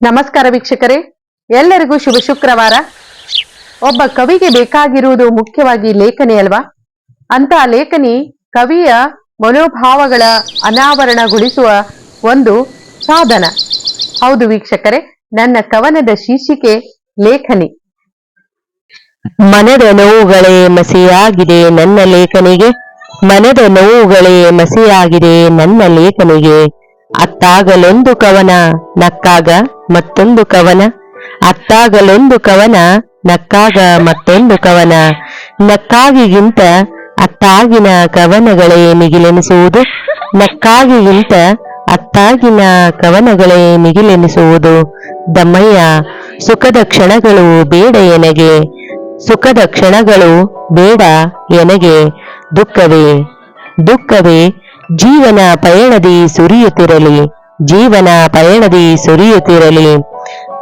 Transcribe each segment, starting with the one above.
ನಮಸ್ಕಾರ ವೀಕ್ಷಕರೇ, ಎಲ್ಲರಿಗೂ ಶುಭ ಶುಕ್ರವಾರ. ಒಬ್ಬ ಕವಿಗೆ ಬೇಕಾಗಿರುವುದು ಮುಖ್ಯವಾಗಿ ಲೇಖನಿ ಅಲ್ವಾ? ಅಂತ ಲೇಖನಿ ಕವಿಯ ಮನೋಭಾವಗಳ ಅನಾವರಣಗೊಳಿಸುವ ಒಂದು ಸಾಧನ. ಹೌದು ವೀಕ್ಷಕರೇ, ನನ್ನ ಕವನದ ಶೀರ್ಷಿಕೆ ಲೇಖನಿ. ಮನದ ನೋವುಗಳೇ ಮಸಿಯಾಗಿದೆ ನನ್ನ ಲೇಖನಿಗೆ, ಮನದ ನೋವುಗಳೇ ಮಸಿಯಾಗಿದೆ ನನ್ನ ಲೇಖನಿಗೆ. ಅತ್ತಾಗಲೊಂದು ಕವನ, ನಕ್ಕಾಗ ಮತ್ತೊಂದು ಕವನ, ಅತ್ತಾಗಲೊಂದು ಕವನ, ನಕ್ಕಾಗ ಮತ್ತೊಂದು ಕವನ. ನಕ್ಕಾಗಿಗಿಂತ ಅತ್ತಾಗಿನ ಕವನಗಳೇ ಮಿಗಿಲೆನಿಸುವುದು, ನಕ್ಕಾಗಿಗಿಂತ ಅತ್ತಾಗಿನ ಕವನಗಳೇ ಮಿಗಿಲೆನಿಸುವುದು. ದಮ್ಮಯ್ಯ, ಸುಖದ ಕ್ಷಣಗಳು ಬೇಡ ಎನಗೆ, ಸುಖದ ಕ್ಷಣಗಳು ಬೇಡ ಎನಗೆ. ದುಃಖವೇ ದುಃಖವೇ ಜೀವನ ಪಯಣದಿ ಸುರಿಯುತ್ತಿರಲಿ, ಜೀವನ ಪಯಣದಿ ಸುರಿಯುತ್ತಿರಲಿ.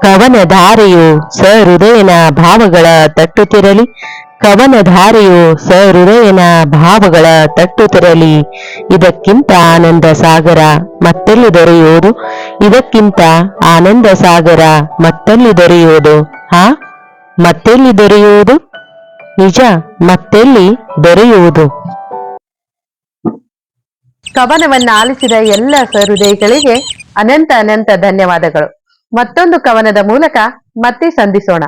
ಕವನ ಧಾರೆಯು ಸಹೃದಯನ ಭಾವಗಳ ತಟ್ಟುತ್ತಿರಲಿ, ಕವನ ಧಾರೆಯು ಸಹೃದಯನ ಭಾವಗಳ ತಟ್ಟುತ್ತಿರಲಿ. ಇದಕ್ಕಿಂತ ಆನಂದ ಸಾಗರ ಮತ್ತೆಲ್ಲಿ ದೊರೆಯುವುದು, ಇದಕ್ಕಿಂತ ಆನಂದ ಸಾಗರ ಮತ್ತೆಲ್ಲಿ ದೊರೆಯುವುದು? ಮತ್ತೆಲ್ಲಿ ದೊರೆಯುವುದು? ನಿಜ, ಮತ್ತೆಲ್ಲಿ ದೊರೆಯುವುದು? ಕವನವನ್ನ ಆಲಿಸಿದ ಎಲ್ಲ ಸಹೃದಯಿಗಳಿಗೆ ಅನಂತ ಅನಂತ ಧನ್ಯವಾದಗಳು. ಮತ್ತೊಂದು ಕವನದ ಮೂಲಕ ಮತ್ತೆ ಸಂಧಿಸೋಣ.